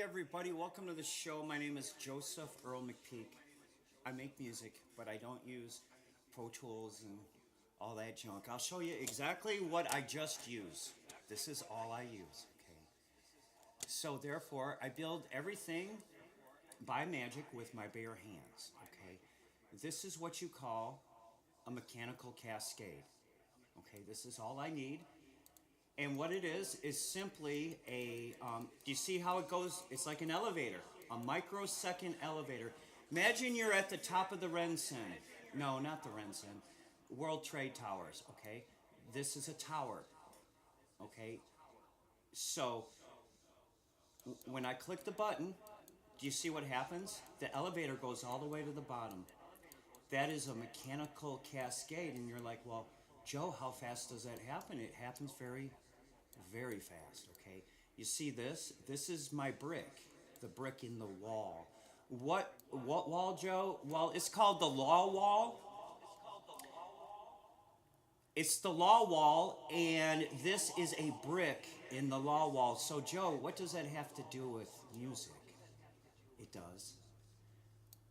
everybody, welcome to the show. My name is Joseph Earl McPeak. I make music, but I don't use Pro Tools and all that junk. I'll show you exactly what I just use. This is all I use, okay? So therefore, I build everything by magic with my bare hands, okay? This is what you call a mechanical cascade. Okay, this is all I need. And what it is simply do you see how it goes? It's like an elevator, a microsecond elevator. Imagine you're at the top of the Rensen. No, not the Rensen. World Trade Towers, okay? This is a tower, okay? So, when I click the button, do you see what happens? The elevator goes all the way to the bottom. That is a mechanical cascade, and you're like, well, Joe, how fast does that happen? It happens very, very fast, okay? You see this? This is my brick, the brick in the wall. What wall, Joe? Well, it's called the law wall. It's the law wall, and this is a brick in the law wall. So, Joe, what does that have to do with music? It does.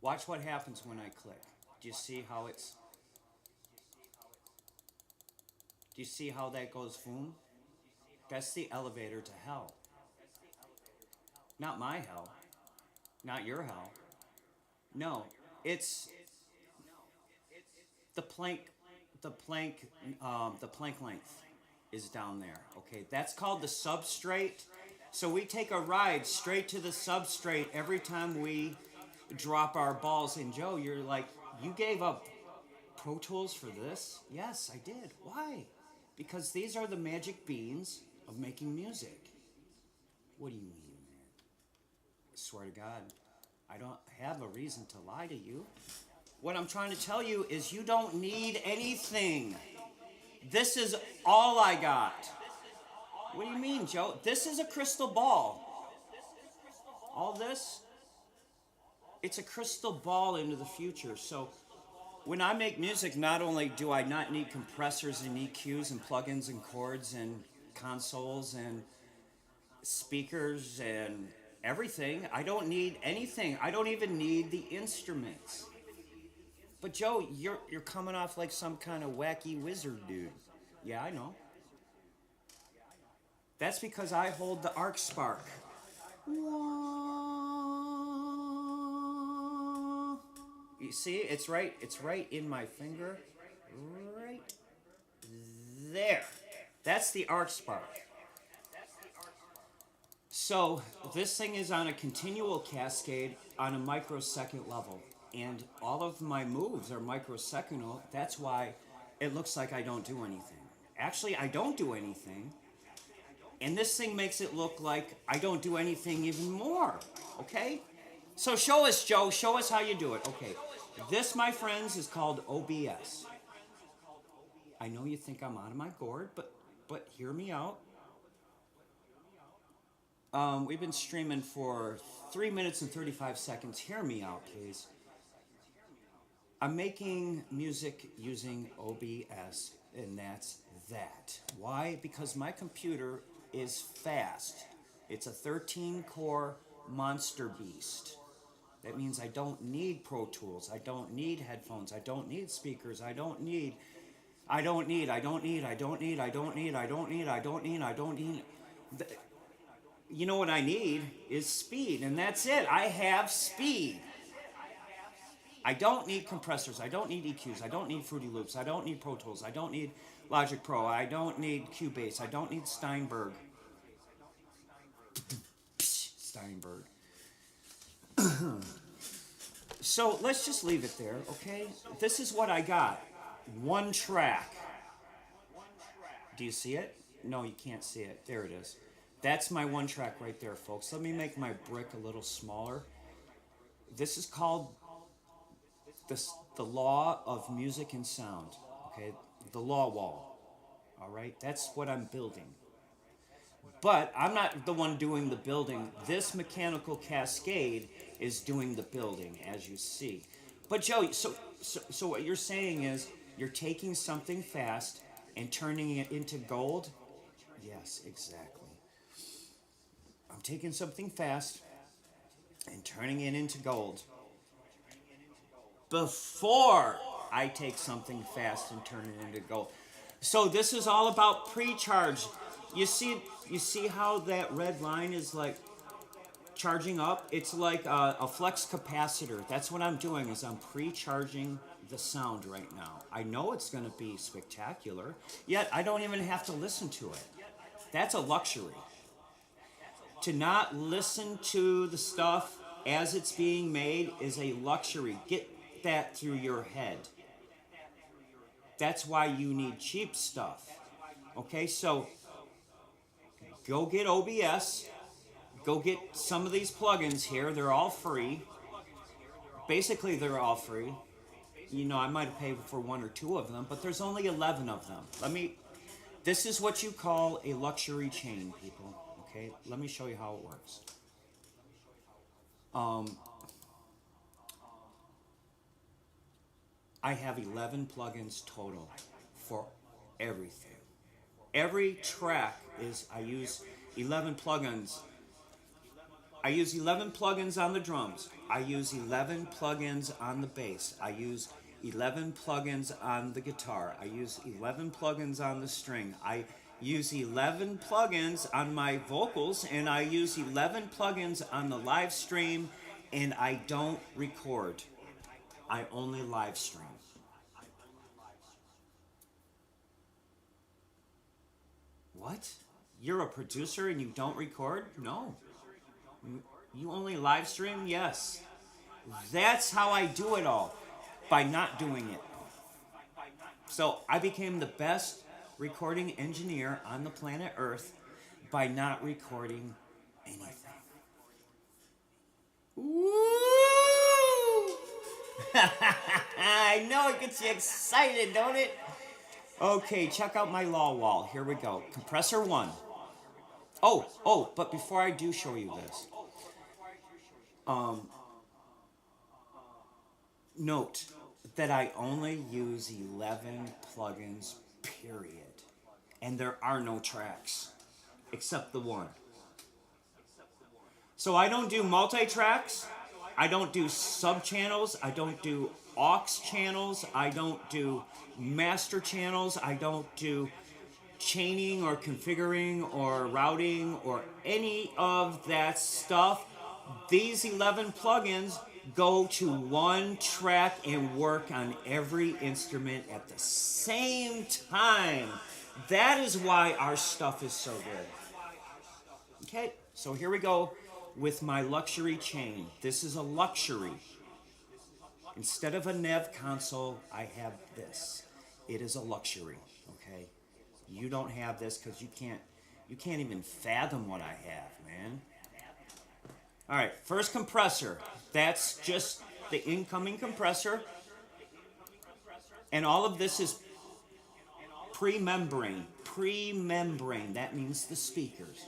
Watch what happens when I click. Do you see how it's... Do you see how that goes boom? That's the elevator to hell. Not my hell. Not your hell. No, it's the plank length is down there. Okay, that's called the substrate. So we take a ride straight to the substrate every time we drop our balls. And Joe, you're like, you gave up Pro Tools for this? Yes, I did. Why? Because these are the magic beans of making music. What do you mean, man? I swear to God, I don't have a reason to lie to you. What I'm trying to tell you is you don't need anything. This is all I got. What do you mean, Joe? This is a crystal ball. All this, it's a crystal ball into the future. So when I make music, not only do I not need compressors and EQs and plugins and chords and consoles and speakers and everything. I don't need anything. I don't even need the instruments. But Joe, you're coming off like some kind of wacky wizard dude. Yeah, I know. That's because I hold the arc spark. You see, it's right in my finger. Right there. That's the arc spark. So this thing is on a continual cascade on a microsecond level. And all of my moves are microsecondal. That's why it looks like I don't do anything. Actually, I don't do anything. And this thing makes it look like I don't do anything even more. Okay? So show us, Joe. Show us how you do it. Okay. This, my friends, is called OBS. I know you think I'm out of my gourd, but hear me out. We've been streaming for 3 minutes and 35 seconds. Hear me out, please. I'm making music using OBS, and that's that. Why? Because my computer is fast. It's a 13-core monster beast. That means I don't need Pro Tools. I don't need headphones. I don't need speakers. I don't need. You know what I need is speed, and that's it. I have speed. I don't need compressors. I don't need EQs. I don't need Fruity Loops. I don't need Pro Tools. I don't need Logic Pro. I don't need Cubase. I don't need Steinberg. Steinberg. So let's just leave it there, okay? This is what I got. One track. Do you see it? No, you can't see it. There it is. That's my one track right there, folks. Let me make my brick a little smaller. This is called the law of music and sound, okay? The law wall, all right? That's what I'm building. But I'm not the one doing the building. This mechanical cascade is doing the building, as you see. But Joe, so what you're saying is you're taking something fast and turning it into gold? Yes, exactly. I'm taking something fast and turning it into gold before I take something fast and turn it into gold. So this is all about pre-charge. You see how that red line is like charging up? It's like a flex capacitor. That's what I'm doing is I'm pre-charging the sound right now. I know it's going to be spectacular, yet I don't even have to listen to it. That's a luxury. To not listen to the stuff as it's being made is a luxury. Get that through your head. That's why you need cheap stuff. Okay, so go get OBS. Go get some of these plugins here. They're all free. Basically, they're all free. You know, I might have paid for one or two of them, but there's only 11 of them. This is what you call a luxury chain, people. Okay, let me show you how it works. I have 11 plugins total for everything. Every track I use 11 plugins. I use 11 plugins on the drums. I use 11 plugins on the bass. I use 11 plugins on the guitar. I use 11 plugins on the string. I use 11 plugins on my vocals, and I use 11 plugins on the live stream, and I don't record. I only live stream. What? You're a producer and you don't record? No. You only live stream? Yes. That's how I do it all, by not doing it. So I became the best recording engineer on the planet Earth by not recording anything. Woo! I know it gets you excited, don't it? Okay, check out my law wall. Here we go. Compressor 1. But before I do show you this, note that I only use 11 plugins, period. And there are no tracks, except the one. So I don't do multi-tracks, I don't do sub-channels, I don't do aux channels, I don't do master channels, I don't do chaining or configuring or routing or any of that stuff. These 11 plugins go to one track and work on every instrument at the same time. That is why our stuff is so good. Okay, so here we go with my luxury chain. This is a luxury. Instead of a NEV console, I have this. It is a luxury, okay? You don't have this because you can't even fathom what I have, man. All right, first compressor. That's just the incoming compressor. And all of this is pre-membrane. Pre-membrane, that means the speakers.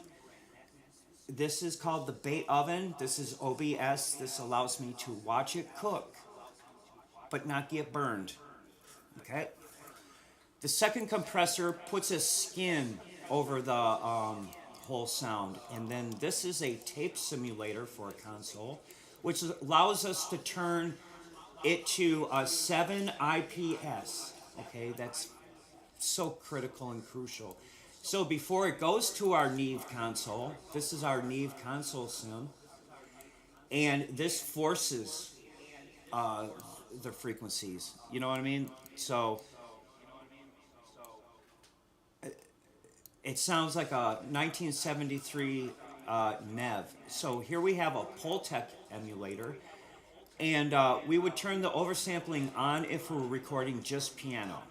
This is called the bait oven. This is OBS. This allows me to watch it cook, but not get burned. Okay? The second compressor puts a skin over the whole sound. And then this is a tape simulator for a console, which allows us to turn it to a 7 IPS. Okay, that's so critical and crucial. So before it goes to our Neve console, this is our Neve console sim, and this forces the frequencies. You know what I mean? So it sounds like a 1973 NEV. So here we have a Pultec emulator, and we would turn the oversampling on if we're recording just piano.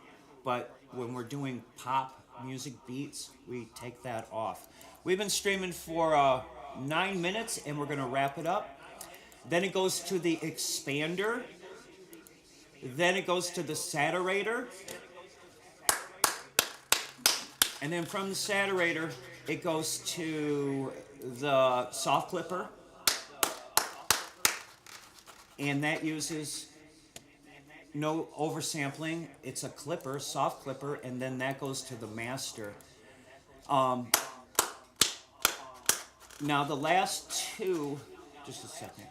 But when we're doing pop music beats, we take that off. We've been streaming for 9 minutes, and we're going to wrap it up. Then it goes to the expander. Then it goes to the saturator. And then from the saturator, it goes to the soft clipper. And that uses no oversampling. It's a clipper, soft clipper, and then that goes to the master. Now the last two Just a second.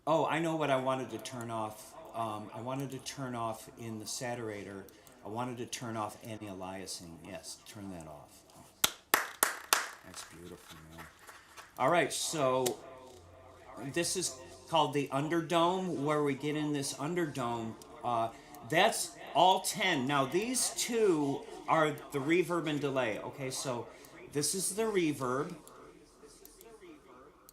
Oh, I know what I wanted to turn off. I wanted to turn off in the saturator. I wanted to turn off anti-aliasing. Yes, turn that off. That's beautiful, man. All right, so this is called the underdome, where we get in this underdome. That's all 10. Now, these two are the reverb and delay. Okay, so this is the reverb,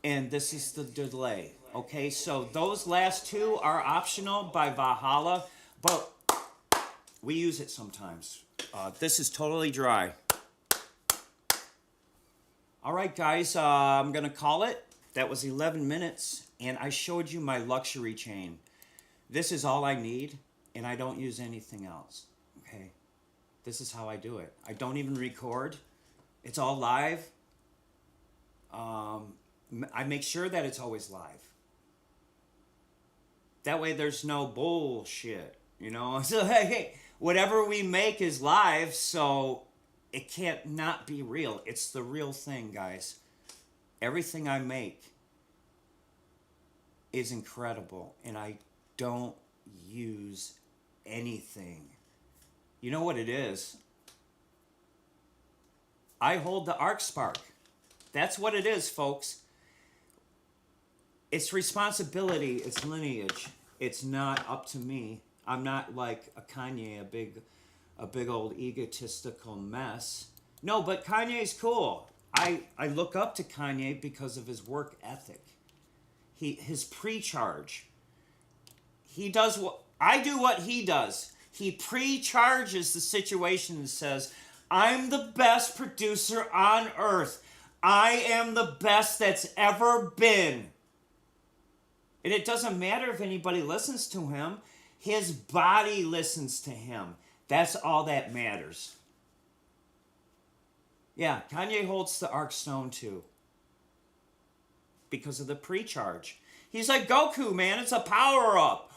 and this is the delay. Okay, so those last two are optional by Valhalla, but we use it sometimes. This is totally dry. All right, guys, I'm going to call it. That was 11 minutes, and I showed you my luxury chain. This is all I need, and I don't use anything else. Okay, this is how I do it. I don't even record. It's all live. I make sure that it's always live. That way there's no bullshit, you know? So, hey, whatever we make is live, so it can't not be real. It's the real thing, guys. Everything I make is incredible, and I don't use anything. You know what it is? I hold the arc spark. That's what it is, folks. It's responsibility, it's lineage. It's not up to me. I'm not like a Kanye, a big old egotistical mess. No, but Kanye's cool. I look up to Kanye because of his work ethic. His pre-charge. He does what I do what he does. He pre-charges the situation and says, I'm the best producer on earth. I am the best that's ever been. And it doesn't matter if anybody listens to him. His body listens to him. That's all that matters. Yeah, Kanye holds the Arc Stone too. Because of the pre-charge. He's like Goku, man. It's a power-up.